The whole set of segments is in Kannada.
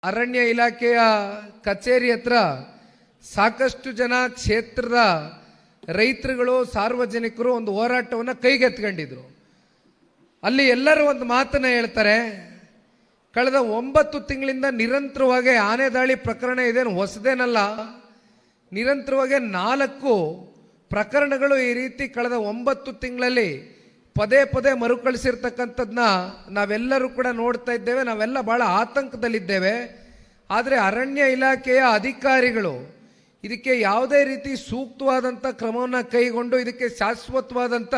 ಅರಣ್ಯ ಇಲಾಖೆಯ ಕಚೇರಿ ಹತ್ರ ಸಾಕಷ್ಟು ಜನ ಕ್ಷೇತ್ರದ ರೈತರುಗಳು ಸಾರ್ವಜನಿಕರು ಒಂದು ಹೋರಾಟವನ್ನು ಕೈಗೆತ್ತಿಕೊಂಡಿದ್ರು. ಅಲ್ಲಿ ಎಲ್ಲರೂ ಒಂದು ಮಾತನ್ನ ಹೇಳ್ತಾರೆ, ಕಳೆದ 9 ತಿಂಗಳಿಂದ ನಿರಂತರವಾಗಿ ಆನೆ ದಾಳಿ ಪ್ರಕರಣ ಇದೇನು ಹೊಸದೇನಲ್ಲ, ನಿರಂತರವಾಗಿ 4 ಪ್ರಕರಣಗಳು ಈ ರೀತಿ ಕಳೆದ 9 ತಿಂಗಳಲ್ಲಿ ಪದೇ ಪದೇ ಮರುಕಳಿಸಿರ್ತಕ್ಕಂಥದ್ದನ್ನ ನಾವೆಲ್ಲರೂ ಕೂಡ ನೋಡ್ತಾ ಇದ್ದೇವೆ. ನಾವೆಲ್ಲ ಬಹಳ ಆತಂಕದಲ್ಲಿದ್ದೇವೆ. ಆದರೆ ಅರಣ್ಯ ಇಲಾಖೆಯ ಅಧಿಕಾರಿಗಳು ಇದಕ್ಕೆ ಯಾವುದೇ ರೀತಿ ಸೂಕ್ತವಾದಂಥ ಕ್ರಮವನ್ನು ಕೈಗೊಂಡು ಇದಕ್ಕೆ ಶಾಶ್ವತವಾದಂಥ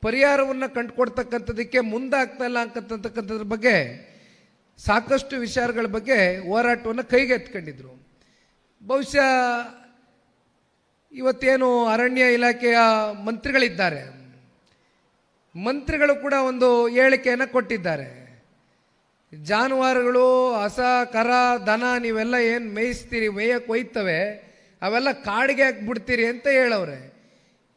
ಪರಿಹಾರವನ್ನು ಕಂಡುಕೊಡ್ತಕ್ಕಂಥದಕ್ಕೆ ಮುಂದಾಗ್ತಾ ಇಲ್ಲ ಅಂತಕ್ಕಂಥದ್ರ ಬಗ್ಗೆ ಸಾಕಷ್ಟು ವಿಚಾರಗಳ ಬಗ್ಗೆ ಹೋರಾಟವನ್ನು ಕೈಗೆತ್ತಿಕೊಂಡಿದ್ರು. ಬಹುಶಃ ಇವತ್ತೇನು ಅರಣ್ಯ ಇಲಾಖೆಯ ಮಂತ್ರಿಗಳಿದ್ದಾರೆ, ಮಂತ್ರಿಗಳು ಕೂಡ ಒಂದು ಹೇಳಿಕೆಯನ್ನು ಕೊಟ್ಟಿದ್ದಾರೆ. ಜಾನುವಾರುಗಳು, ಹಸ, ಕರ, ದನ ನೀವೆಲ್ಲ ಏನು ಮೇಯಿಸ್ತೀರಿ, ಮೇಯಕ್ಕೆ ಒಯ್ತವೆ, ಅವೆಲ್ಲ ಕಾಡಿಗೆ ಹಾಕ್ಬಿಡ್ತೀರಿ ಅಂತ ಹೇಳವ್ರೆ.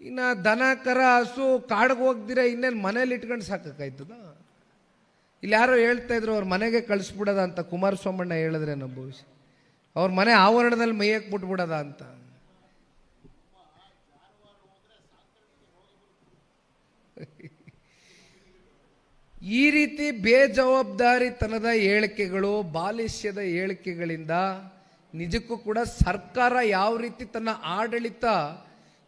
ಇನ್ನು ದನ, ಕರ, ಹಸು ಕಾಡಿಗೆ ಹೋಗ್ದಿರ ಇನ್ನೇನು ಮನೇಲಿ ಇಟ್ಕೊಂಡು ಸಾಕಾಯ್ತದ? ಇಲ್ಲಿ ಯಾರೋ ಹೇಳ್ತಾ ಇದ್ರು ಅವ್ರ ಮನೆಗೆ ಕಳಿಸ್ಬಿಡೋದ ಅಂತ. ಕುಮಾರಸ್ವಾಮಣ್ಣ ಹೇಳಿದ್ರೆ ನಮ್ಮ ಭವಿಷ್ಯ ಅವ್ರ ಮನೆ ಆವರಣದಲ್ಲಿ ಮೇಯಕ್ಕೆ ಬಿಟ್ಬಿಡೋದ ಅಂತ. ಈ ರೀತಿ ಬೇಜವಾಬ್ದಾರಿತನದ ಹೇಳಿಕೆಗಳು, ಬಾಲಿಷ್ಯದ ಹೇಳಿಕೆಗಳಿಂದ ನಿಜಕ್ಕೂ ಕೂಡ ಸರ್ಕಾರ ಯಾವ ರೀತಿ ತನ್ನ ಆಡಳಿತ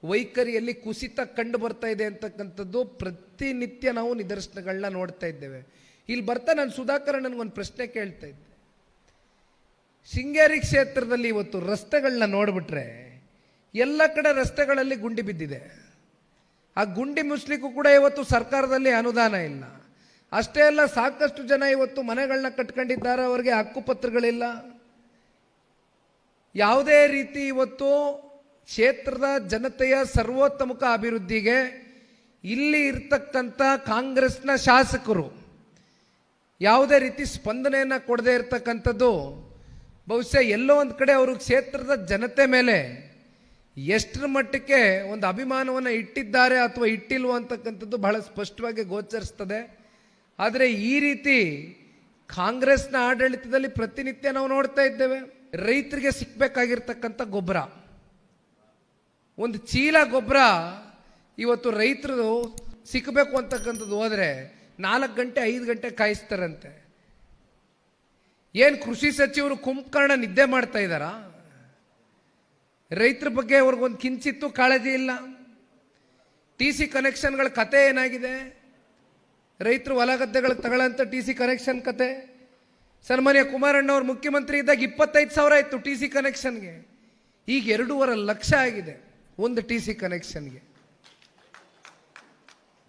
ವೈಖರಿಯಲ್ಲಿ ಕುಸಿತ ಕಂಡು ಬರ್ತಾ ಇದೆ ಅಂತಕ್ಕಂಥದ್ದು ಪ್ರತಿನಿತ್ಯ ನಾವು ನಿದರ್ಶನಗಳನ್ನ ನೋಡ್ತಾ ಇದ್ದೇವೆ. ಇಲ್ಲಿ ಬರ್ತಾ ನಾನು ಸುಧಾಕರ್ ನನಗೊಂದು ಪ್ರಶ್ನೆ ಕೇಳ್ತಾ ಇದ್ದೆ. ಶೃಂಗೇರಿ ಕ್ಷೇತ್ರದಲ್ಲಿ ಇವತ್ತು ರಸ್ತೆಗಳನ್ನ ನೋಡ್ಬಿಟ್ರೆ ಎಲ್ಲ ಕಡೆ ರಸ್ತೆಗಳಲ್ಲಿ ಗುಂಡಿ ಬಿದ್ದಿದೆ. ಆ ಗುಂಡಿ ಮುಚ್ಚಲಿಕ್ಕೂ ಕೂಡ ಇವತ್ತು ಸರ್ಕಾರದಲ್ಲಿ ಅನುದಾನ ಇಲ್ಲ. ಅಷ್ಟೇ ಅಲ್ಲ, ಸಾಕಷ್ಟು ಜನ ಇವತ್ತು ಮನೆಗಳನ್ನ ಕಟ್ಕೊಂಡಿದ್ದಾರೆ, ಅವರಿಗೆ ಹಕ್ಕುಪತ್ರಗಳಿಲ್ಲ. ಯಾವುದೇ ರೀತಿ ಇವತ್ತು ಕ್ಷೇತ್ರದ ಜನತೆಯ ಸರ್ವೋತ್ತಮುಖ ಅಭಿವೃದ್ಧಿಗೆ ಇಲ್ಲಿ ಇರ್ತಕ್ಕಂಥ ಕಾಂಗ್ರೆಸ್ನ ಶಾಸಕರು ಯಾವುದೇ ರೀತಿ ಸ್ಪಂದನೆಯನ್ನು ಕೊಡದೇ ಇರತಕ್ಕಂಥದ್ದು ಬಹುಶಃ ಎಲ್ಲೋ ಒಂದು ಕಡೆ ಅವರು ಕ್ಷೇತ್ರದ ಜನತೆ ಮೇಲೆ ಎಷ್ಟರ ಮಟ್ಟಕ್ಕೆ ಒಂದು ಅಭಿಮಾನವನ್ನು ಇಟ್ಟಿದ್ದಾರೆ ಅಥವಾ ಇಟ್ಟಿಲ್ವ ಅಂತಕ್ಕಂಥದ್ದು ಬಹಳ ಸ್ಪಷ್ಟವಾಗಿ ಗೋಚರಿಸ್ತದೆ. ಆದರೆ ಈ ರೀತಿ ಕಾಂಗ್ರೆಸ್ನ ಆಡಳಿತದಲ್ಲಿ ಪ್ರತಿನಿತ್ಯ ನಾವು ನೋಡ್ತಾ ಇದ್ದೇವೆ. ರೈತರಿಗೆ ಸಿಕ್ಕಬೇಕಾಗಿರ್ತಕ್ಕಂಥ ಗೊಬ್ಬರ, ಒಂದು ಚೀಲ ಗೊಬ್ಬರ ಇವತ್ತು ರೈತರು ಸಿಕ್ಕಬೇಕು ಅಂತಕ್ಕಂಥದ್ದು ಹೋದರೆ 4 ಗಂಟೆ 5 ಗಂಟೆ ಕಾಯಿಸ್ತಾರಂತೆ. ಏನು ಕೃಷಿ ಸಚಿವರು ಕುಂಭಕರ್ಣ ನಿದ್ದೆ ಮಾಡ್ತಾ ಇದ್ದಾರಾ? ರೈತರ ಬಗ್ಗೆ ಅವ್ರಿಗೊಂದು ಕಿಂಚಿತ್ತೂ ಕಾಳಜಿ ಇಲ್ಲ. TC ಕನೆಕ್ಷನ್ಗಳ ಕತೆ ಏನಾಗಿದೆ? ರೈತರು ಹೊಲ ಗದ್ದೆಗಳಿಗೆ ತಗೊಳ್ಳಂತ TC ಕನೆಕ್ಷನ್ ಕತೆ. ಸನ್ಮಾನ್ಯ ಕುಮಾರಣ್ಣ ಅವರು ಮುಖ್ಯಮಂತ್ರಿ ಇದ್ದಾಗ 25,000 ಇತ್ತು TC ಕನೆಕ್ಷನ್ಗೆ. ಈಗ 2.5 ಲಕ್ಷ ಆಗಿದೆ ಒಂದು TC ಕನೆಕ್ಷನ್ಗೆ.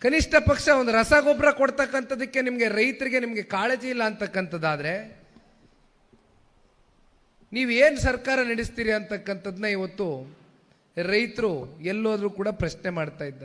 ಕನಿಷ್ಠ ಪಕ್ಷ ಒಂದು ರಸಗೊಬ್ಬರ ಕೊಡ್ತಕ್ಕಂಥದಕ್ಕೆ ರೈತರಿಗೆ ನಿಮಗೆ ಕಾಳಜಿ ಇಲ್ಲ ಅಂತಕ್ಕಂಥದ್ದಾದ್ರೆ ನೀವೇನು ಸರ್ಕಾರ ನಡೆಸ್ತೀರಿ ಅಂತಕ್ಕಂಥದ್ದನ್ನ ಇವತ್ತು ರೈತರು ಎಲ್ಲೋದ್ರೂ ಕೂಡ ಪ್ರಶ್ನೆ ಮಾಡ್ತಾ ಇದ್ದಾರೆ.